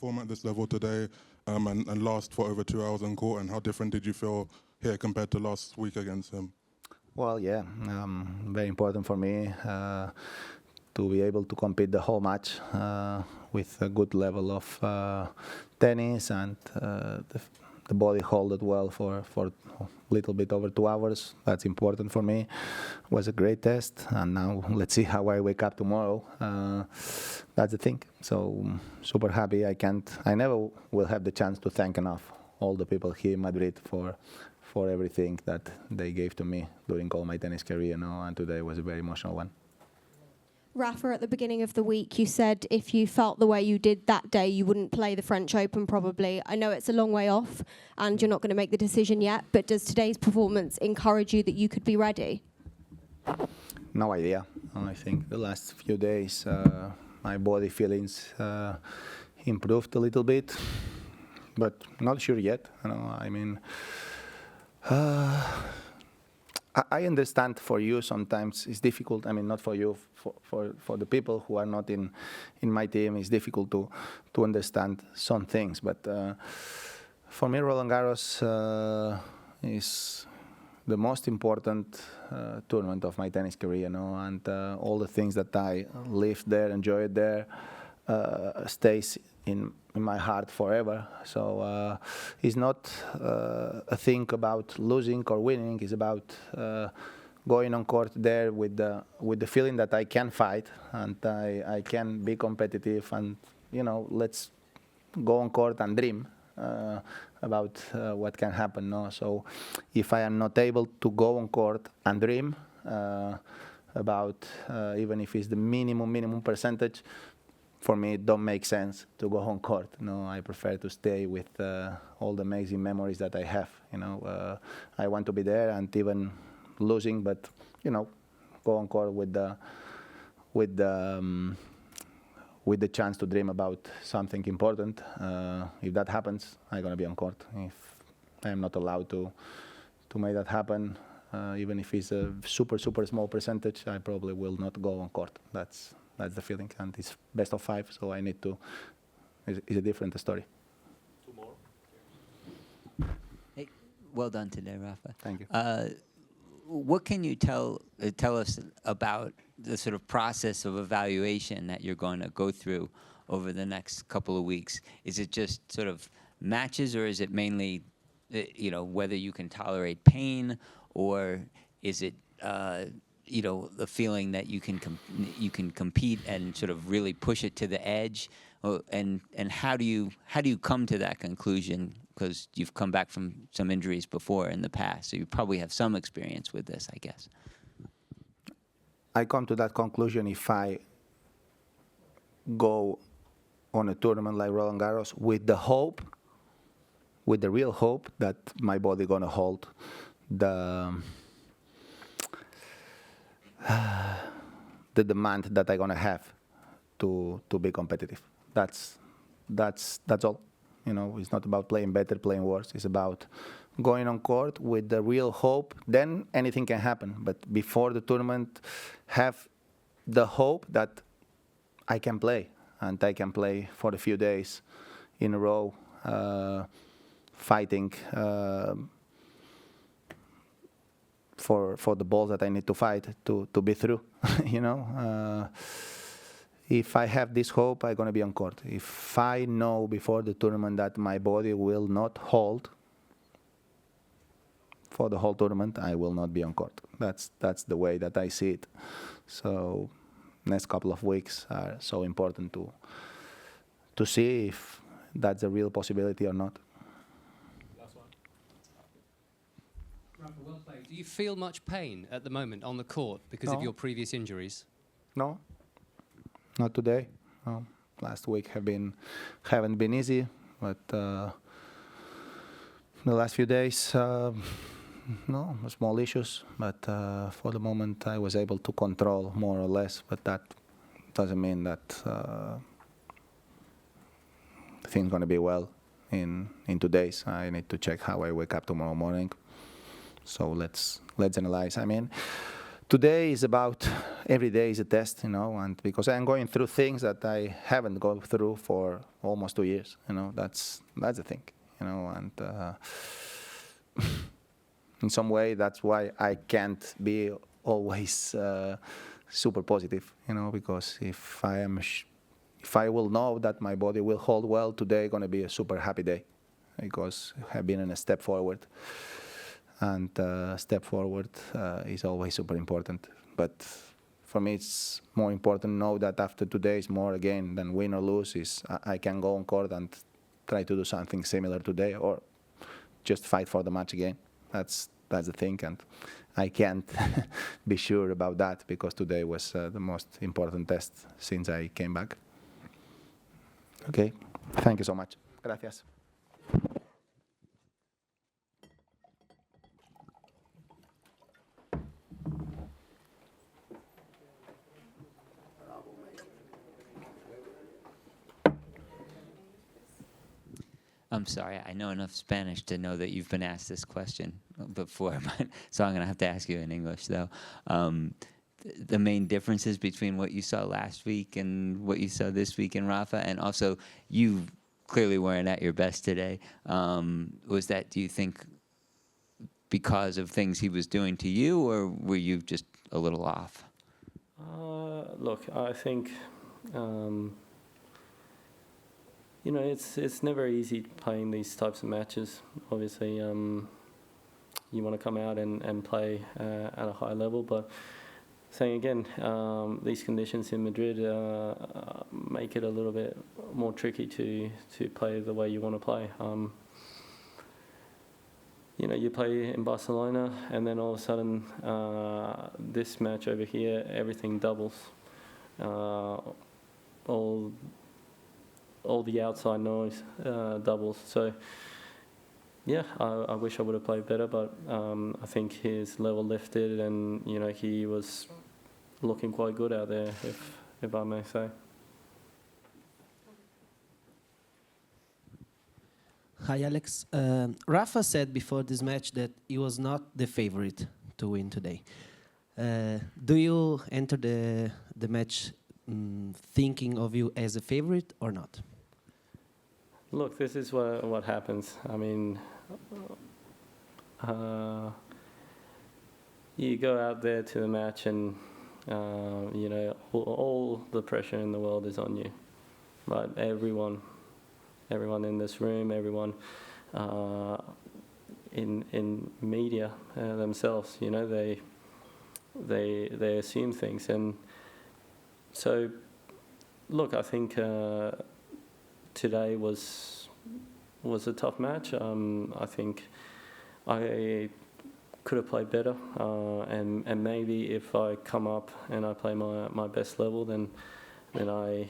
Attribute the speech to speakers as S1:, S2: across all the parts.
S1: perform at this level today and last for over 2 hours on court? And how different did you feel here compared to last week against him?
S2: Well, yeah, very important for me to be able to compete the whole match with a good level of tennis and the body hold it well for a little bit over 2 hours. That's important for me. It was a great test, and now let's see how I wake up tomorrow. That's the thing. So super happy. I never will have the chance to thank enough all the people here in Madrid for everything that they gave to me during all my tennis career, and today was a very emotional one.
S3: Rafa, at the beginning of the week, you said if you felt the way you did that day, you wouldn't play the French Open probably. I know it's a long way off and you're not going to make the decision yet, but does today's performance encourage you that you could be ready?
S2: No idea. I think the last few days, my body feelings improved a little bit, but not sure yet. I understand for you sometimes it's difficult. Not for you, for the people who are not in my team, it's difficult to understand some things. But for me, Roland Garros is the most important tournament of my tennis career, and all the things that I lived there, enjoyed there, stays in my heart forever. So it's not a thing about losing or winning. It's about going on court there with the feeling that I can fight and I can be competitive, and let's go on court and dream about what can happen. No? So if I am not able to go on court and dream about even if it's the minimum percentage, for me, it don't make sense to go on court. I prefer to stay with all the amazing memories that I have. I want to be there and even losing, but go on court with the chance to dream about something important. If that happens, I'm gonna be on court. If I am not allowed to make that happen, even if it's a super small percentage, I probably will not go on court. That's the feeling, and it's best of 5, so I need to. It's a different story.
S4: 2 more.
S5: Hey, well done today, Rafa.
S2: Thank you.
S5: What can you tell us about the sort of process of evaluation that you're going to go through over the next couple of weeks? Is it just sort of matches, or is it mainly, whether you can tolerate pain, or is it the feeling that you can compete and sort of really push it to the edge, and how do you come to that conclusion? Because you've come back from some injuries before in the past, so you probably have some experience with this, I guess.
S2: I come to that conclusion if I go on a tournament like Roland Garros with the real hope that my body gonna hold the demand that I'm gonna have to be competitive. That's all. It's not about playing better, playing worse. It's about going on court with the real hope. Then anything can happen. But before the tournament, have the hope that I can play, and I can play for a few days in a row, fighting for the balls that I need to fight to be through. If I have this hope, I'm going to be on court. If I know before the tournament that my body will not hold for the whole tournament, I will not be on court. That's the way that I see it. So next couple of weeks are so important to see if that's a real possibility or not.
S4: Last one.
S6: Rafa, well played. Do you feel much pain at the moment on the court because of your previous injuries?
S2: No, not today. No. Last week haven't been easy, but the last few days, no, small issues. But for the moment, I was able to control more or less. But that doesn't mean that things gonna be well in 2 days. I need to check how I wake up tomorrow morning. So let's analyze. Today is about every day is a test, and because I'm going through things that I haven't gone through for almost 2 years, that's the thing, and in some way that's why I can't be always super positive, because if I will know that my body will hold well, today going to be a super happy day, because I've been in a step forward, and step forward is always super important. But for me, it's more important to know that after today is more again than win or lose. Is I can go on court and try to do something similar today, or just fight for the match again. That's the thing, and I can't be sure about that because today was the most important test since I came back. Okay, thank you so much. Gracias.
S5: I'm sorry, I know enough Spanish to know that you've been asked this question before, so I'm going to have to ask you in English, though. The main differences between what you saw last week and what you saw this week in Rafa, and also you clearly weren't at your best today. Was that, do you think, because of things he was doing to you, or were you just a little off?
S4: Look, I think it's never easy playing these types of matches. Obviously, you want to come out and play at a high level, but saying again, these conditions in Madrid make it a little bit more tricky to play the way you want to play. You play in Barcelona, and then all of a sudden, this match over here, everything doubles. All the outside noise doubles. So, yeah, I wish I would have played better, but I think his level lifted, and he was looking quite good out there, if I may say.
S7: Hi, Alex. Rafa said before this match that he was not the favorite to win today. Do you enter the match thinking of you as a favorite or not?
S4: Look, this is what happens. I mean, you go out there to the match and, all the pressure in the world is on you. Right? Everyone in this room, everyone in media themselves, they assume things. And so, look, I think today was a tough match. I think I could have played better, and maybe if I come up and I play my best level, then I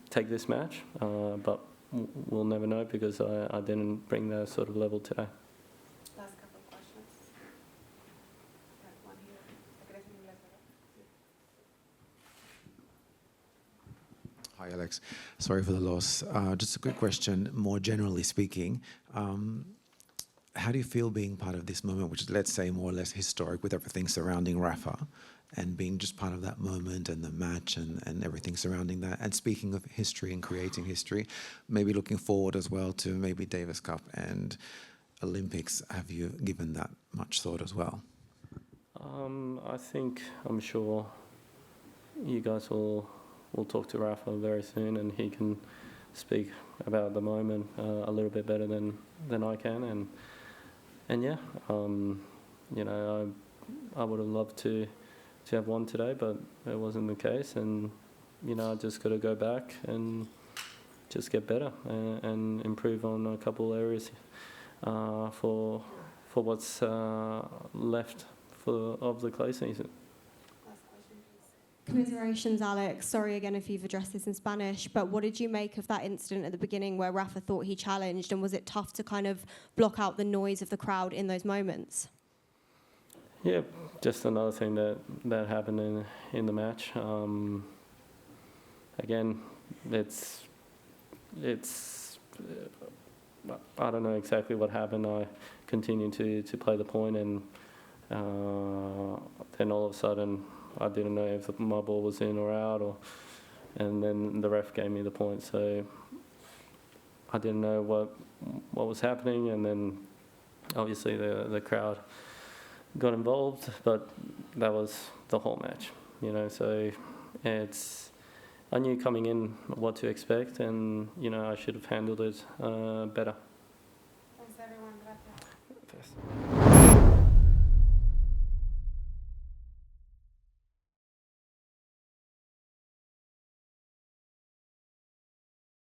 S4: take this match. But we'll never know because I didn't bring that sort of level today.
S8: Last couple of questions. One here.
S9: Hi, Alex. Sorry for the loss. Just a quick question, more generally speaking. How do you feel being part of this moment, which is, let's say, more or less historic with everything surrounding Rafa, and being just part of that moment and the match and everything surrounding that? And speaking of history and creating history, maybe looking forward as well to maybe Davis Cup and Olympics. Have you given that much thought as well?
S4: I'm sure you guys will talk to Rafa very soon, and he can speak about the moment a little bit better than I can. And yeah, I would have loved to have won today, but it wasn't the case. And I just got to go back and just get better and improve on a couple areas for what's left of the clay season.
S3: Commiserations, Alex. Sorry again if you've addressed this in Spanish, but what did you make of that incident at the beginning where Rafa thought he challenged, and was it tough to kind of block out the noise of the crowd in those moments?
S4: Yeah, just another thing that happened in the match. Again, it's I don't know exactly what happened. I continued to play the point, and then all of a sudden I didn't know if my ball was in or out, and then the ref gave me the point. So I didn't know what was happening, and then obviously the crowd got involved, but that was the whole match, you know. So I knew coming in what to expect, and you know, I should have handled it better.
S8: Thanks everyone. Gracias.
S4: Yes.